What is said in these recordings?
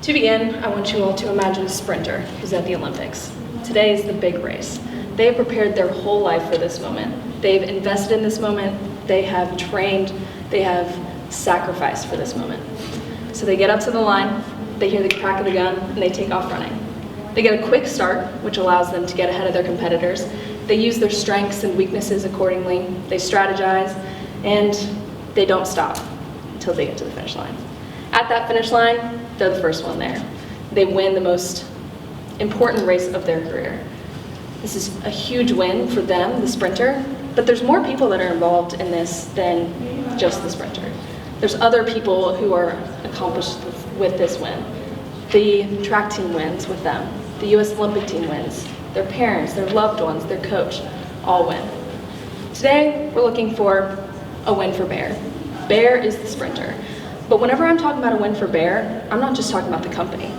To begin, I want you all to imagine a sprinter who's at the Olympics. Today is the big race. They have prepared their whole life for this moment. They've invested in this moment, they have trained, they have sacrificed for this moment. So they get up to the line, they hear the crack of the gun, and they take off running. They get a quick start, which allows them to get ahead of their competitors. They use their strengths and weaknesses accordingly, they strategize, and they don't stop until they get to the finish line. At that finish line, they're the first one there. They win the most important race of their career. This is a huge win for them, the sprinter, but there's more people that are involved in this than just the sprinter. There's other people who are accomplished with this win. The track team wins with them. The US Olympic team wins. Their parents, their loved ones, their coach, all win. Today, we're looking for a win for Bear. Bear is the sprinter. But whenever I'm talking about a win for Bear, I'm not just talking about the company.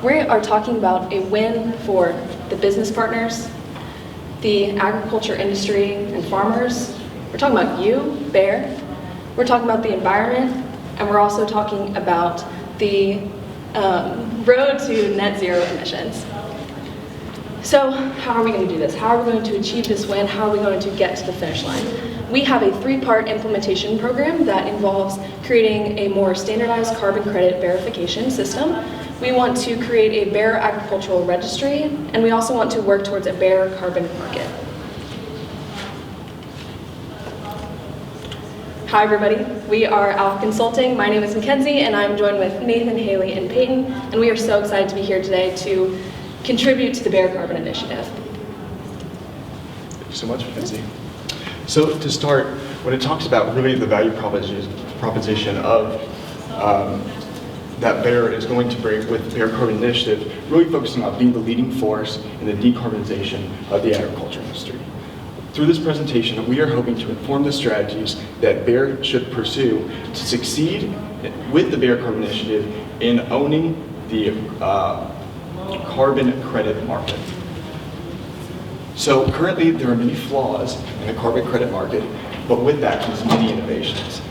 We are talking about a win for the business partners, the agriculture industry and farmers. We're talking about you, Bear. We're talking about the environment, and we're also talking about the road to net zero emissions. So how are we going to do this? How are we going to achieve this win? How are we going to get to the finish line? We have a 3-part implementation program that involves creating a more standardized carbon credit verification system. We want to create a Bear agricultural registry, and we also want to work towards a Bear carbon market. Hi everybody, we are Alpha Consulting. My name is Mackenzie, and I'm joined with Nathan, Haley, and Peyton, and we are so excited to be here today to contribute to the Bear Carbon Initiative. Thank you so much, Mackenzie. So to start, when it talks about really the value proposition of that Bear is going to bring with the Bear Carbon Initiative, really focusing on being the leading force in the decarbonization of the agriculture industry. Through this presentation, we are hoping to inform the strategies that Bear should pursue to succeed with the Bear Carbon Initiative in owning the carbon credit market. So currently there are many flaws in the carbon credit market, but with that comes many innovations,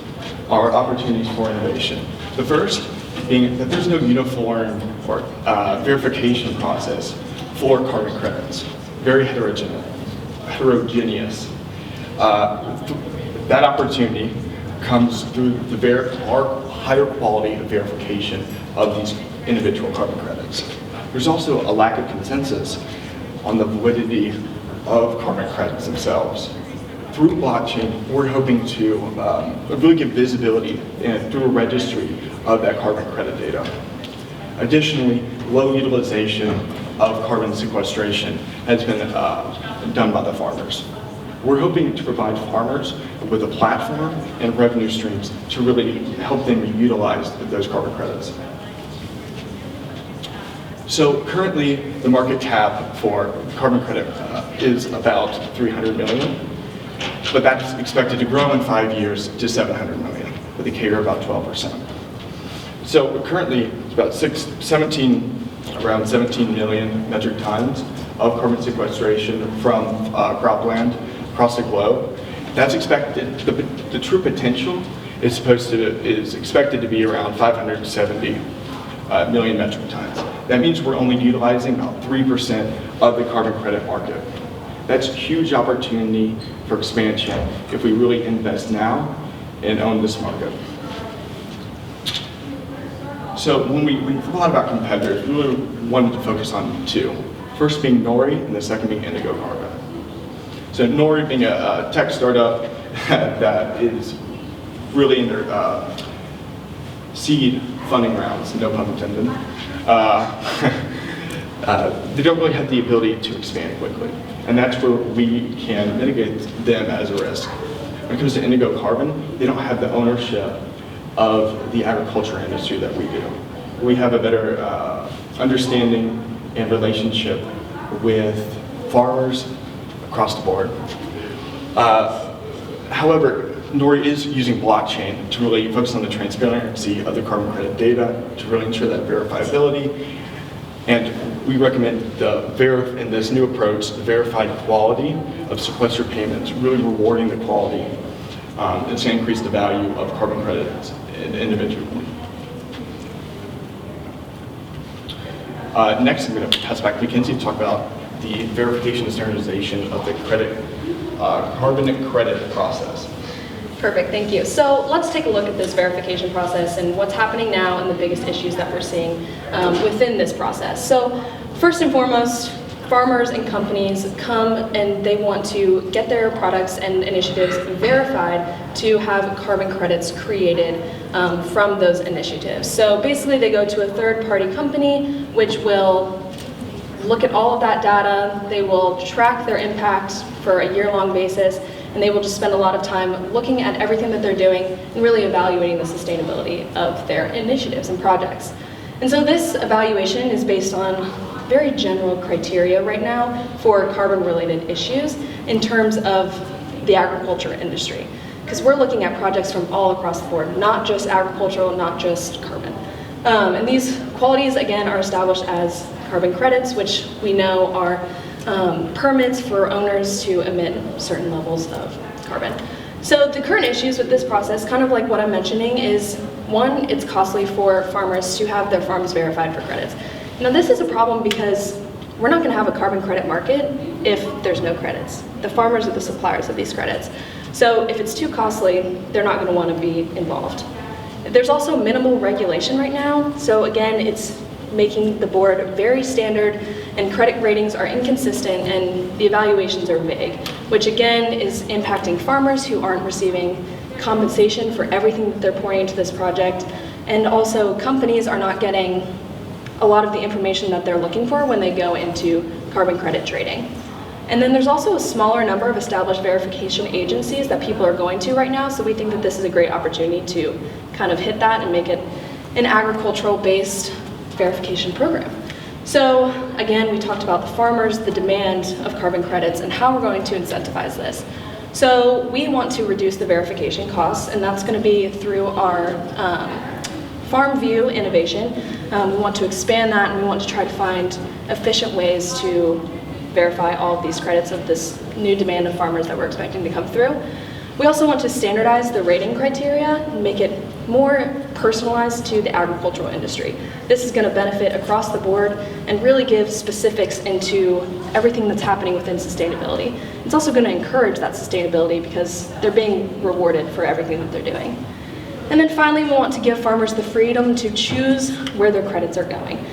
or opportunities for innovation. The first being that there's no uniform or verification process for carbon credits, very heterogeneous. That opportunity comes through our higher quality of verification of these individual carbon credits. There's also a lack of consensus on the validity of carbon credits themselves. Through blockchain, we're hoping to really give visibility through a registry of that carbon credit data. Additionally, low utilization of carbon sequestration has been done by the farmers. We're hoping to provide farmers with a platform and revenue streams to really help them utilize those carbon credits. So currently, the market cap for carbon credit is about 300 million, but that's expected to grow in 5 years to 700 million, with a CAGR of about 12%. So currently, it's about around 17 million metric tons of carbon sequestration from cropland across the globe. That's expected. The true potential is expected to be around 570 million metric tons. That means we're only utilizing about 3% of the carbon credit market. That's a huge opportunity for expansion if we really invest now and own this market. So when we thought about competitors, we really wanted to focus on 2. First being Nori, and the second being Indigo Carbon. So Nori being a tech startup that is really in their seed funding rounds, no pun intended. They don't really have the ability to expand quickly, and that's where we can mitigate them as a risk. When it comes to Indigo Carbon, they don't have the ownership of the agriculture industry that we do. We have a better understanding and relationship with farmers across the board. However, Nori is using blockchain to really focus on the transparency of the carbon credit data to really ensure that verifiability. And we recommend in this new approach, the verified quality of sequestered payments, really rewarding the quality. It's going to increase the value of carbon credits individually. Next, I'm going to pass back to Mackenzie to talk about the verification and standardization of the carbon credit process. Perfect, thank you. So let's take a look at this verification process and what's happening now and the biggest issues that we're seeing within this process. So first and foremost, farmers and companies come and they want to get their products and initiatives verified to have carbon credits created from those initiatives. So basically they go to a third-party company which will look at all of that data, they will track their impact for a year-long basis, and they will just spend a lot of time looking at everything that they're doing and really evaluating the sustainability of their initiatives and projects. And so this evaluation is based on very general criteria right now for carbon-related issues in terms of the agriculture industry. Because we're looking at projects from all across the board, not just agricultural, not just carbon. And these qualities, again, are established as carbon credits, which we know are permits for owners to emit certain levels of carbon. So the current issues with this process, kind of like what I'm mentioning, is one, it's costly for farmers to have their farms verified for credits. Now this is a problem because we're not going to have a carbon credit market if there's no credits. The farmers are the suppliers of these credits. So if it's too costly, they're not going to want to be involved. There's also minimal regulation right now. So again, it's making the board very standard and credit ratings are inconsistent and the evaluations are vague, which again is impacting farmers who aren't receiving compensation for everything that they're pouring into this project. And also companies are not getting a lot of the information that they're looking for when they go into carbon credit trading. And then there's also a smaller number of established verification agencies that people are going to right now, so we think that this is a great opportunity to kind of hit that and make it an agricultural-based verification program. So again, we talked about the farmers, the demand of carbon credits, and how we're going to incentivize this. So we want to reduce the verification costs, and that's going to be through our Farm View innovation. We want to expand that, and we want to try to find efficient ways to verify all of these credits of this new demand of farmers that we're expecting to come through. We also want to standardize the rating criteria and make it more personalized to the agricultural industry. This is going to benefit across the board and really give specifics into everything that's happening within sustainability. It's also going to encourage that sustainability because they're being rewarded for everything that they're doing. And then finally, we want to give farmers the freedom to choose where their credits are going.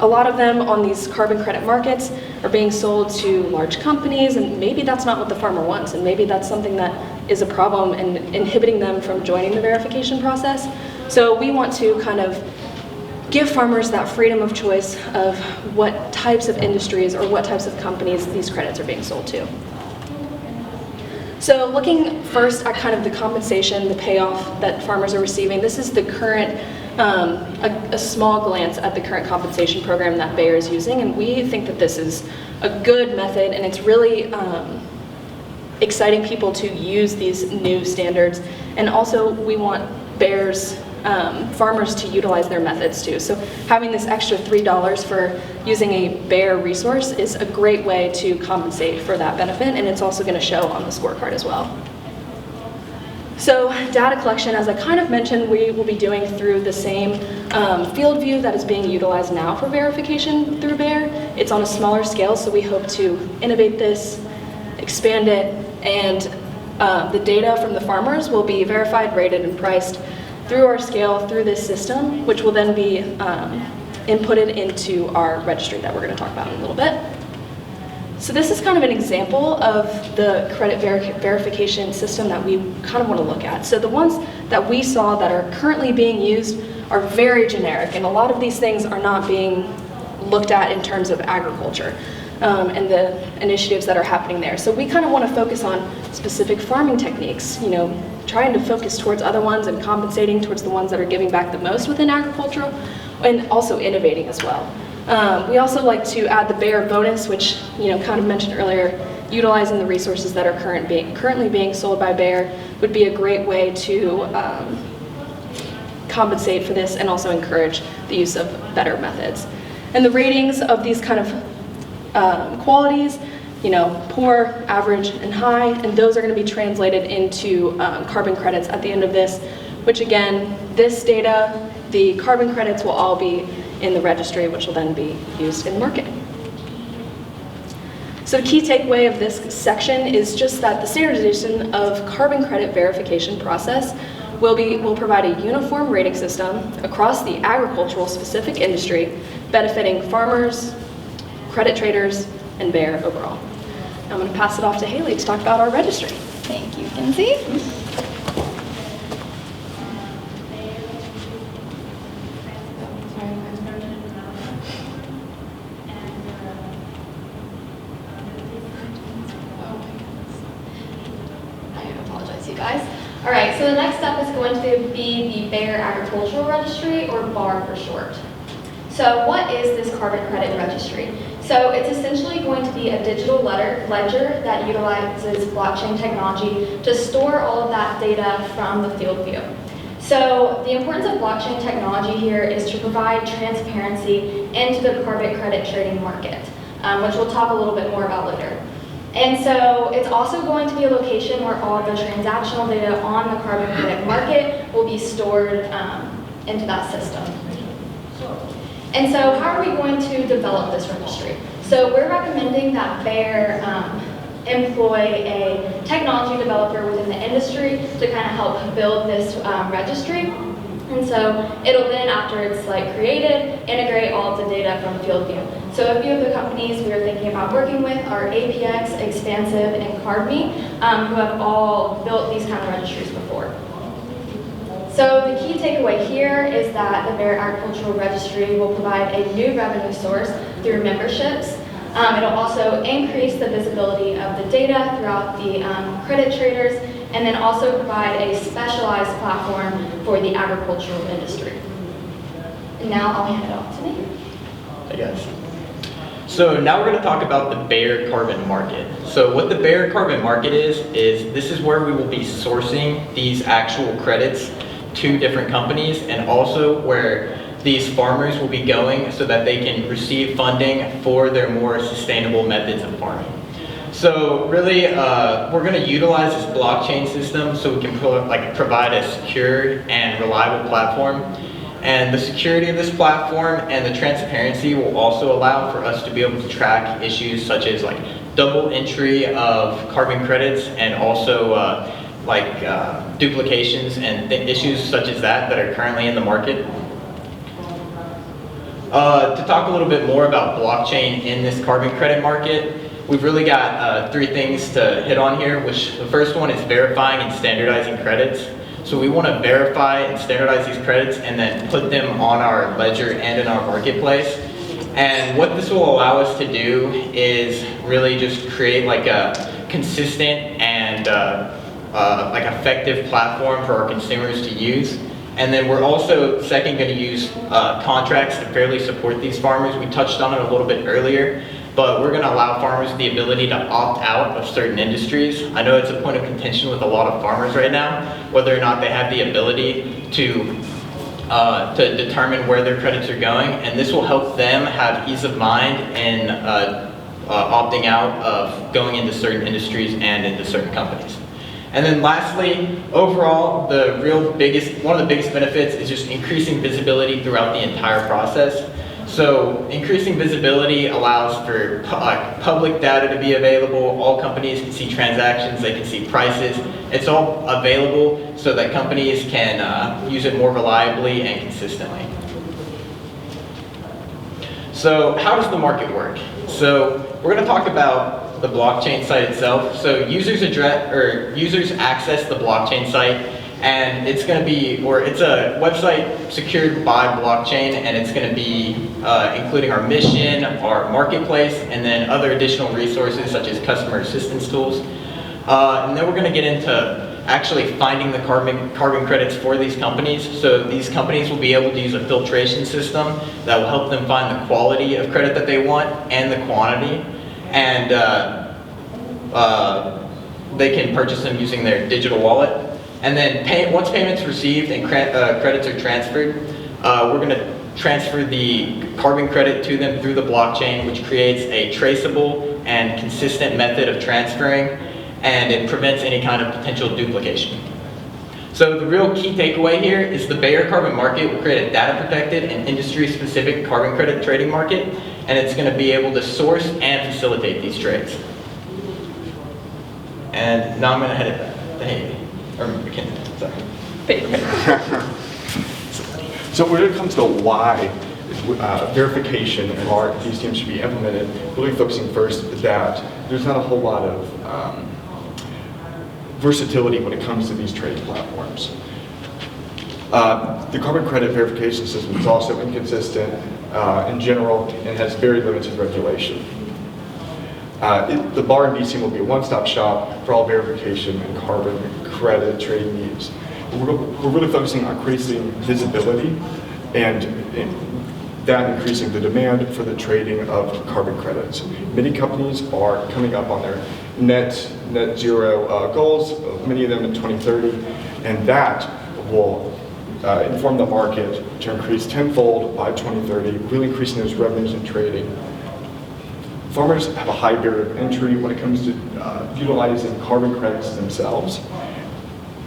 A lot of them on these carbon credit markets are being sold to large companies, and maybe that's not what the farmer wants, and maybe that's something that is a problem and inhibiting them from joining the verification process. So we want to kind of give farmers that freedom of choice of what types of industries or what types of companies these credits are being sold to. So looking first at kind of the compensation, the payoff that farmers are receiving, this is the current, a small glance at the current compensation program that Bayer is using, and we think that this is a good method, and it's really exciting people to use these new standards. And also we want Bayer's farmers to utilize their methods too. So having this extra $3 for using a Bayer resource is a great way to compensate for that benefit, and it's also going to show on the scorecard as well. So data collection, as I kind of mentioned, we will be doing through the same field view that is being utilized now for verification through Bayer. It's on a smaller scale, so we hope to innovate this, expand it, and the data from the farmers will be verified, rated, and priced through our scale, through this system, which will then be inputted into our registry that we're going to talk about in a little bit. So this is kind of an example of the credit verification system that we kind of want to look at. So the ones that we saw that are currently being used are very generic, and a lot of these things are not being looked at in terms of agriculture and the initiatives that are happening there. So we kind of want to focus on specific farming techniques, trying to focus towards other ones and compensating towards the ones that are giving back the most within agriculture, and also innovating as well. We also like to add the Bayer bonus, which kind of mentioned earlier, utilizing the resources that are currently being sold by Bayer would be a great way to compensate for this and also encourage the use of better methods. And the ratings of these kind of qualities, poor, average, and high, and those are going to be translated into carbon credits at the end of this, which again, this data, the carbon credits will all be in the registry, which will then be used in marketing. So the key takeaway of this section is just that the standardization of carbon credit verification process will provide a uniform rating system across the agricultural specific industry, benefiting farmers, credit traders, and Bayer overall. I'm going to pass it off to Haley to talk about our registry. Thank you, Kinsey. All right, so the next step is going to be the Bayer Agricultural Registry, or BAR for short. So what is this carbon credit registry? So it's essentially going to be a digital ledger that utilizes blockchain technology to store all of that data from the field view. So the importance of blockchain technology here is to provide transparency into the carbon credit trading market, which we'll talk a little bit more about later. And so it's also going to be a location where all of the transactional data on the carbon credit market will be stored into that system. And so how are we going to develop this registry? So we're recommending that Bayer employ a technology developer within the industry to kind of help build this registry. And so it'll then, after it's created, integrate all of the data from FieldView. So a few of the companies we are thinking about working with are APX, Expansive, and CardMe, who have all built these kind of registries before. So the key takeaway here is that the Bayer Agricultural Registry will provide a new revenue source through memberships. It'll also increase the visibility of the data throughout the credit traders, and then also provide a specialized platform for the agricultural industry. And now I'll hand it off to Nate. Hey guys. So now we're going to talk about the Bayer carbon market. So what the Bayer carbon market is this is where we will be sourcing these actual credits to different companies, and also where these farmers will be going so that they can receive funding for their more sustainable methods of farming. So really, we're going to utilize this blockchain system so we can provide a secure and reliable platform. And the security of this platform and the transparency will also allow for us to be able to track issues such as double entry of carbon credits, and also duplications and issues such as that are currently in the market. To talk a little bit more about blockchain in this carbon credit market, we've really got 3 things to hit on here, which the first one is verifying and standardizing credits. So we want to verify and standardize these credits and then put them on our ledger and in our marketplace. And what this will allow us to do is really just create a consistent and effective platform for our consumers to use. And then we're also, second, going to use contracts to fairly support these farmers. We touched on it a little bit earlier, but we're going to allow farmers the ability to opt out of certain industries. I know it's a point of contention with a lot of farmers right now, whether or not they have the ability to determine where their credits are going, and this will help them have ease of mind in opting out of going into certain industries and into certain companies. And then lastly, overall, one of the biggest benefits is just increasing visibility throughout the entire process. So increasing visibility allows for public data to be available. All companies can see transactions, they can see prices. It's all available so that companies can use it more reliably and consistently. So how does the market work? So we're going to talk about the blockchain site itself. So users access the blockchain site, and it's going to be, it's a website secured by blockchain, and it's going to be including our mission, our marketplace, and then other additional resources such as customer assistance tools. And then we're going to get into actually finding the carbon credits for these companies. So these companies will be able to use a filtration system that will help them find the quality of credit that they want and the quantity. And they can purchase them using their digital wallet. And then once payment's received and credits are transferred, we're going to transfer the carbon credit to them through the blockchain, which creates a traceable and consistent method of transferring, and it prevents any kind of potential duplication. So the real key takeaway here is the Bayer carbon market will create a data-protected and industry-specific carbon credit trading market, and it's going to be able to source and facilitate these trades. And now I'm going to head it back to Haley, or McKinnon, sorry. So when it comes to why verification and why these teams should be implemented, really focusing first is that there's not a whole lot of versatility when it comes to these trading platforms. The carbon credit verification system is also inconsistent in general and has very limited regulation. The bar and BCM will be a one-stop shop for all verification and carbon credit trading needs. We're really focusing on increasing visibility and that increasing the demand for the trading of carbon credits. Many companies are coming up on their net zero goals, many of them in 2030, and that will inform the market to increase tenfold by 2030, really increasing those revenues in trading. Farmers have a high barrier of entry when it comes to utilizing carbon credits themselves.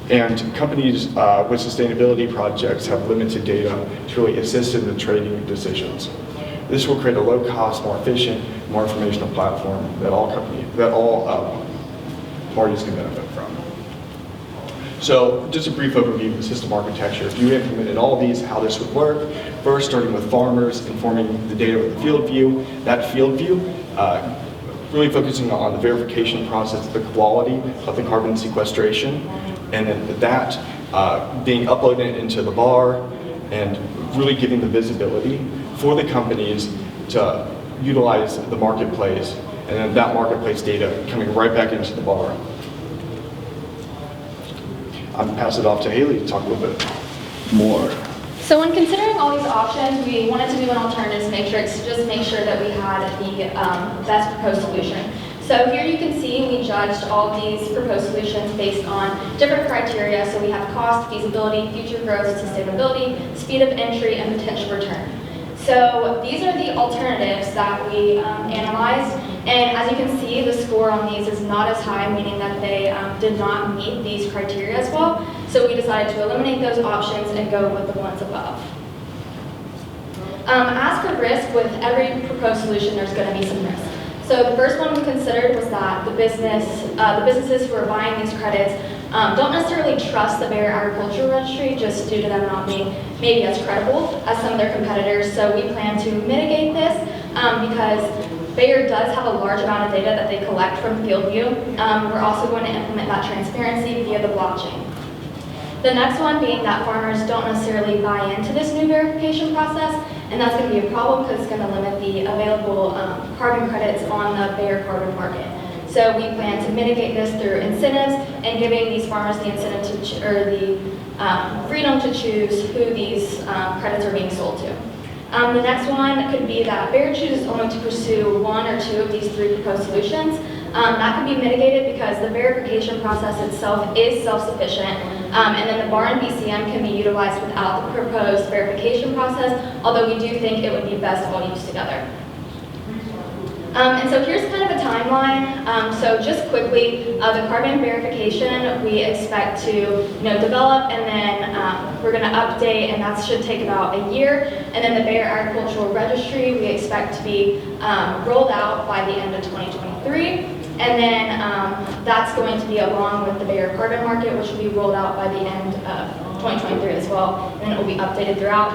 And companies with sustainability projects have limited data to really assist in the trading decisions. This will create a low-cost, more efficient, more informational platform that all parties can benefit from. So just a brief overview of the system architecture. If you implemented all of these, how this would work. First, starting with farmers, informing the data with the field view. That field view, really focusing on the verification process, the quality of the carbon sequestration, and then that being uploaded into the bar and really giving the visibility for the companies to utilize the marketplace, and then that marketplace data coming right back into the bar. I'm gonna pass it off to Haley to talk a little bit more. So when considering all these options, we wanted to do an alternatives matrix to just make sure that we had the best proposed solution. So here you can see we judged all these proposed solutions based on different criteria. So we have cost, feasibility, future growth, sustainability, speed of entry, and potential return. So these are the alternatives that we analyzed. And as you can see, the score on these is not as high, meaning that they did not meet these criteria as well. So we decided to eliminate those options and go with the ones above. As for risk, with every proposed solution, there's going to be some risk. So the first one we considered was that the businesses who are buying these credits don't necessarily trust the Bayer Agricultural Registry just due to them not being maybe as credible as some of their competitors. So we plan to mitigate this because Bayer does have a large amount of data that they collect from FieldView. We're also going to implement that transparency via the blockchain. The next one being that farmers don't necessarily buy into this new verification process, and that's going to be a problem because it's going to limit the available carbon credits on the Bayer carbon market. So we plan to mitigate this through incentives and giving these farmers the incentive to or the freedom to choose who these credits are being sold to. The next one could be that Bayer chooses only to pursue one or two of these three proposed solutions. That could be mitigated because the verification process itself is self-sufficient, and then the bar and BCM can be utilized without the proposed verification process, although we do think it would be best all used together. And so here's kind of a timeline. So just quickly, the carbon verification we expect to develop, and then we're going to update, and that should take about a year. And then the Bayer Agricultural Registry we expect to be rolled out by the end of 2023. And then that's going to be along with the Bayer carbon market, which will be rolled out by the end of 2023 as well, and it will be updated throughout.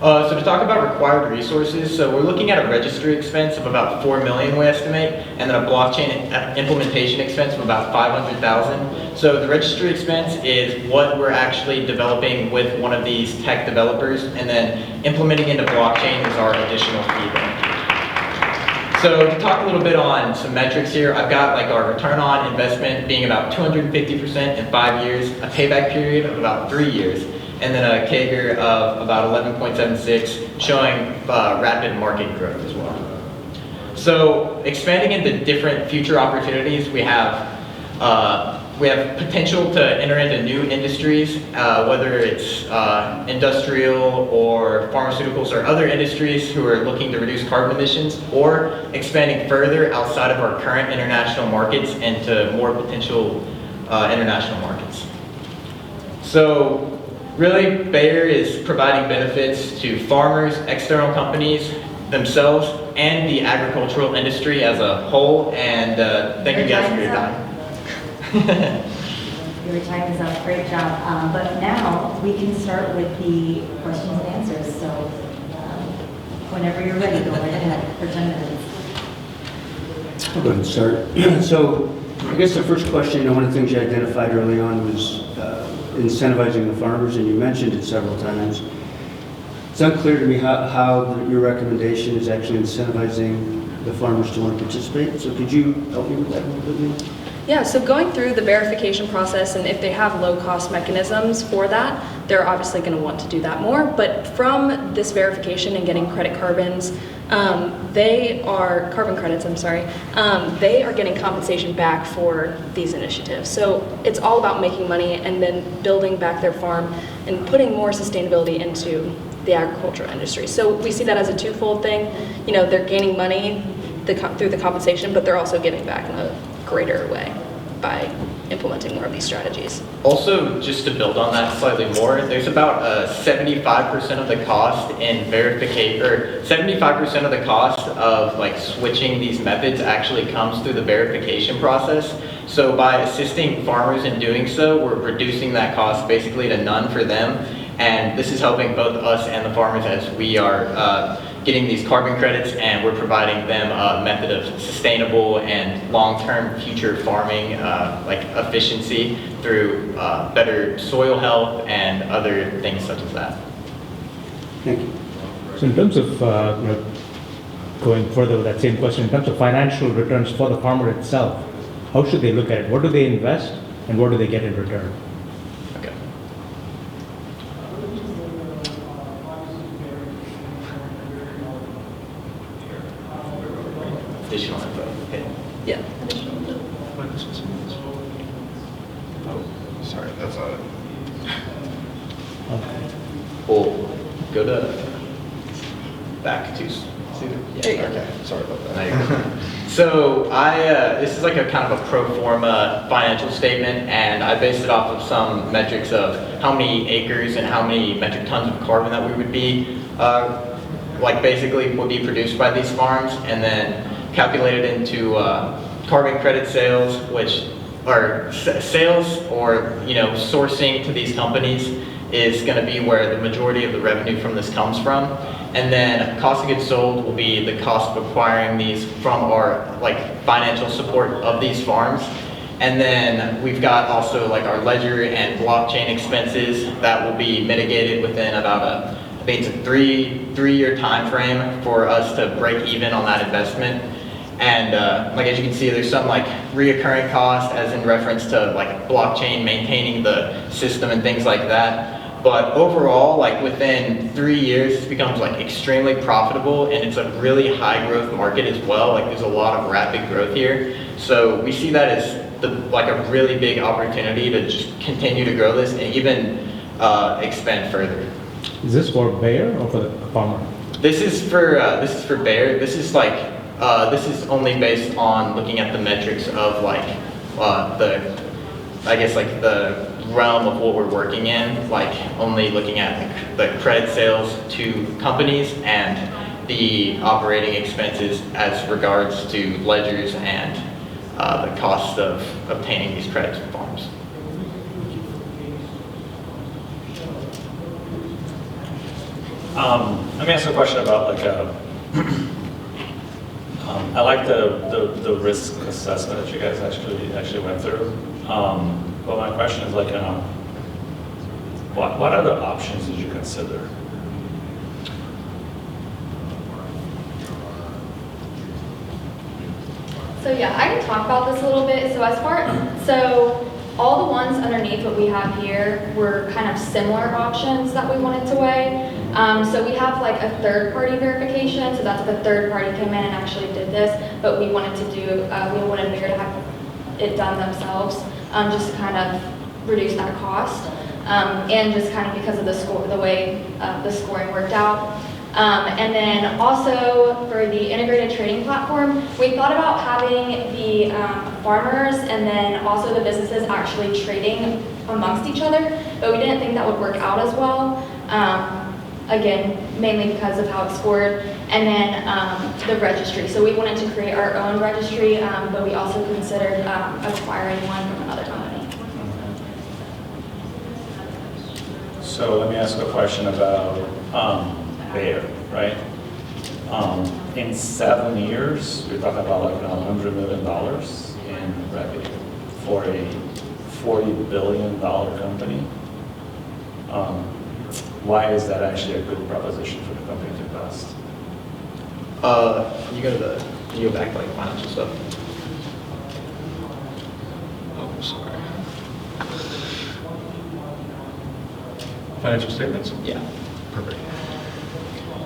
So to talk about required resources, so we're looking at a registry expense of about $4 million, we estimate, and then a blockchain implementation expense of about $500,000. So the registry expense is what we're actually developing with one of these tech developers, and then implementing into blockchain is our additional fee there. So to talk a little bit on some metrics here, I've got like our return on investment being about 250% in 5 years, a payback period of about 3 years, and then a CAGR of about 11.76, showing rapid market growth as well. So expanding into different future opportunities, we have potential to enter into new industries, whether it's industrial or pharmaceuticals or other industries who are looking to reduce carbon emissions, or expanding further outside of our current international markets into more potential international markets. So really, Bayer is providing benefits to farmers, external companies, themselves, and the agricultural industry as a whole. And thank you guys for your time. Your time is up. Great job. But now we can start with the questions and answers. So whenever you're ready, go right ahead for 10 minutes. I'll go ahead and start. So I guess the first question, one of the things you identified early on was incentivizing the farmers, and you mentioned it several times. It's unclear to me how your recommendation is actually incentivizing the farmers to want to participate. So could you help me with that a little bit, maybe? Yeah, so going through the verification process, and if they have low-cost mechanisms for that, they're obviously going to want to do that more. But from this verification and getting credit carbons, carbon credits, I'm sorry, they are getting compensation back for these initiatives. So it's all about making money and then building back their farm and putting more sustainability into the agricultural industry. So we see that as a twofold thing. You know, they're gaining money through the compensation, but they're also giving back in a greater way by implementing more of these strategies. Also, just to build on that slightly more, there's about 75% of the cost in verification, or 75% of the cost of like switching these methods actually comes through the verification process. So by assisting farmers in doing so, we're reducing that cost basically to none for them. And this is helping both us and the farmers as we are getting these carbon credits, and we're providing them a method of sustainable and long-term future farming like efficiency through better soil health and other things such as that. Thank you. So in terms of going further with that same question, in terms of financial returns for the farmer itself, how should they look at it? What do they invest and what do they get in return? Okay. Additional info. Okay. Yeah. Oh, sorry, that's not it. Okay. We'll go to back to see There you go. Okay, sorry about No, that. you're good. So this is like a kind of a pro forma financial statement, and I based it off of some metrics of how many acres and how many metric tons of carbon that we would be, like basically would be produced by these farms, and then calculated into carbon credit sales, which are sales or sourcing to these companies is going to be where the majority of the revenue from this comes from. And then cost of goods sold will be the cost of acquiring these from our financial support of these farms. And then we've got also our ledger and blockchain expenses that will be mitigated within about I think it's a three-year time frame for us to break even on that investment. And as you can see, there's some reoccurring costs as in reference to blockchain, maintaining the system and things like that. But overall, within 3 years, it becomes extremely profitable, and it's a really high growth market as well. There's a lot of rapid growth here. So we see that as a really big opportunity to just continue to grow this and even expand further. Is this for Bayer or for the farmer? This is for Bayer. This is only based on looking at the metrics of the realm of what we're working in, only looking at the credit sales to companies and the operating expenses as regards to ledgers and the cost of obtaining these credits from farms. Let me ask a question about I like the risk assessment that you guys actually went through. But my question is what other options did you consider? So yeah, I can talk about this a little bit. So all the ones underneath what we have here were kind of similar options that we wanted to weigh. So we have a third-party verification. So that's if a third party came in and actually did this, but we wanted we wanted Bayer to have it done themselves, just to kind of reduce that cost, and just kind of because of the way the scoring worked out. And then also for the integrated trading platform, we thought about having the farmers and then also the businesses actually trading amongst each other, but we didn't think that would work out as well. Again, mainly because of how it's scored, and then the registry. So we wanted to create our own registry, but we also considered acquiring one from another company. So let me ask a question about Bayer, right? In 7 years, you're talking about like $100 million in revenue for a $40 billion company. Why is that actually a good proposition for the company to invest? You go back to like financial stuff. Oh, sorry. Financial statements? Yeah. Perfect.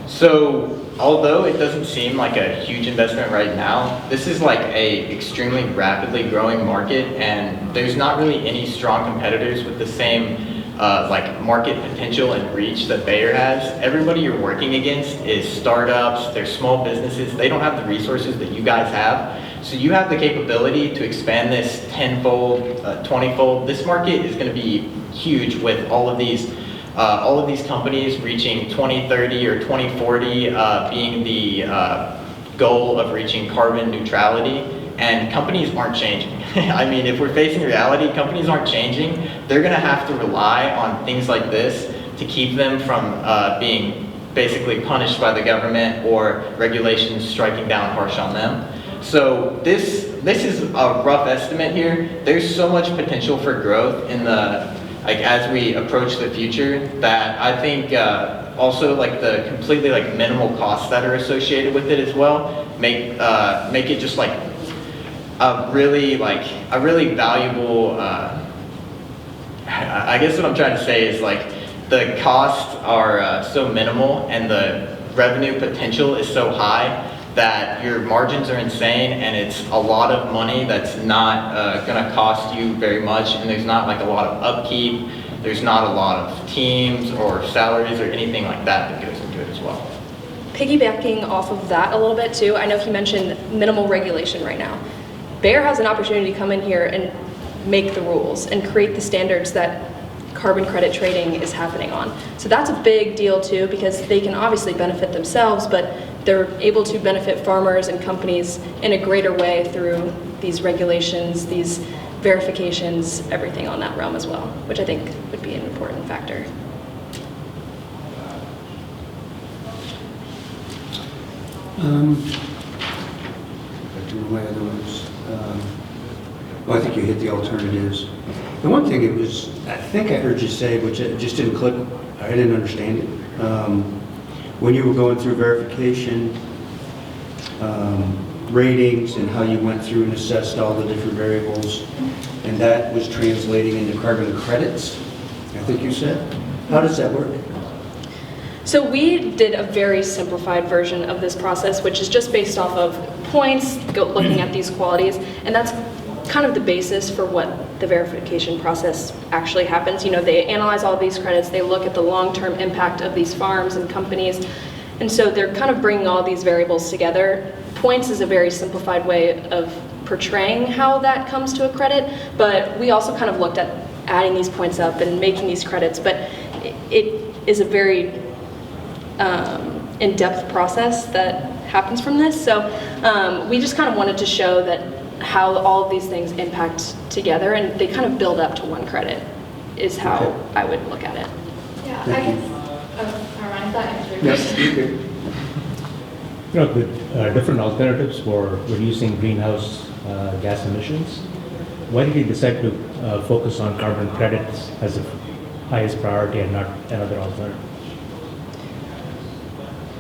So, although it doesn't seem like a huge investment right now, this is like a extremely rapidly growing market, and there's not really any strong competitors with the same like market potential and reach that Bayer has. Everybody you're working against is startups, they're small businesses, they don't have the resources that you guys have. So you have the capability to expand this 10-fold, 20-fold. This market is going to be huge with all of these companies reaching 2030 or 2040 being the goal of reaching carbon neutrality, and companies aren't changing. I mean, if we're facing reality, companies aren't changing. They're gonna have to rely on things like this to keep them from being basically punished by the government or regulations striking down harsh on them. So this is a rough estimate here. There's so much potential for growth in the, like as we approach the future, that I think also like the completely like minimal costs that are associated with it as well make it just like a really valuable. I guess what I'm trying to say is like the costs are so minimal and the revenue potential is so high that your margins are insane, and it's a lot of money that's not gonna cost you very much, and there's not like a lot of upkeep, there's not a lot of teams or salaries or anything like that that goes into it as well. Piggybacking off of that a little bit too, I know he mentioned minimal regulation right now. Bayer has an opportunity to come in here and make the rules and create the standards that carbon credit trading is happening on. So that's a big deal too, because they can obviously benefit themselves, but they're able to benefit farmers and companies in a greater way through these regulations, these verifications, everything on that realm as well, which I think would be an important factor. Back to my other ones. Well, I think you hit the alternatives. The one thing I think I heard you say, which it just didn't click, I didn't understand it. When you were going through verification, ratings, and how you went through and assessed all the different variables, and that was translating into carbon credits, I think you said. How does that work? So we did a very simplified version of this process, which is just based off of points, looking at these qualities, and that's kind of the basis for what the verification process actually happens. You know, they analyze all these credits, they look at the long-term impact of these farms and companies, and so they're kind of bringing all these variables together. Points is a very simplified way of portraying how that comes to a credit, but we also kind of looked at adding these points up and making these credits, but it is a very in-depth process that happens from this. So we just kind of wanted to show that how all of these things impact together, and they kind of build up to one credit, is how I would look at it. Yeah, I guess, never mind, that answered your Yes, question. you do. You know, the different alternatives for reducing greenhouse gas emissions, why did you decide to focus on carbon credits as the highest priority and not another alternative?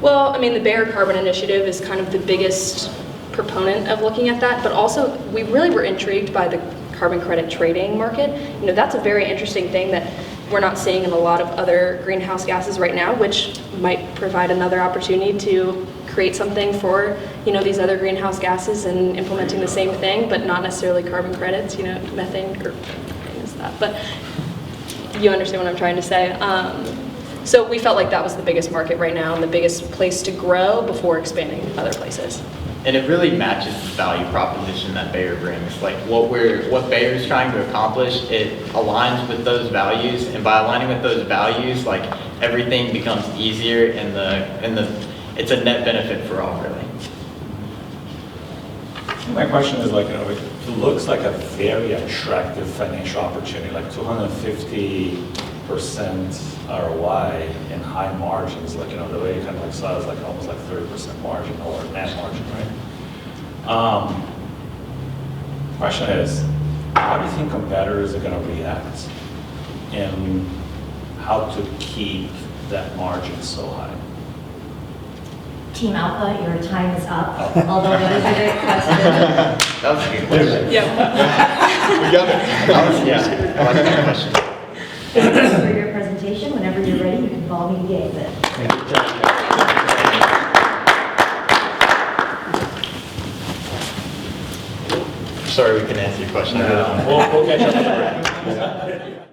Well, I mean, the Bayer Carbon Initiative is kind of the biggest proponent of looking at that, but also we really were intrigued by the carbon credit trading market. You know, that's a very interesting thing that we're not seeing in a lot of other greenhouse gases right now, which might provide another opportunity to create something for, you know, these other greenhouse gases and implementing the same thing, but not necessarily carbon credits, you know, methane or is that, but you understand what I'm trying to say. So we felt like that was the biggest market right now and the biggest place to grow before expanding other places. And it really matches the value proposition that Bayer brings. Like what Bayer's trying to accomplish, it aligns with those values, and by aligning with those values, like everything becomes easier, and it's a net benefit for all, really. My question is like, you know, it looks like a very attractive financial opportunity, like 250% ROI and high margins, like, you know, the way you kind of like saw is like almost like 30% margin or net margin, right? Question is, how do you think competitors are going to react, and how to keep that margin so high? Team Alpha, your time is up, although it is a great question. That was a good question. Yep. We got it. Yeah, I like that question. Thank you for your presentation. Whenever you're ready, you can follow me to the exit. Sorry, we can answer your question. We'll catch up with the break.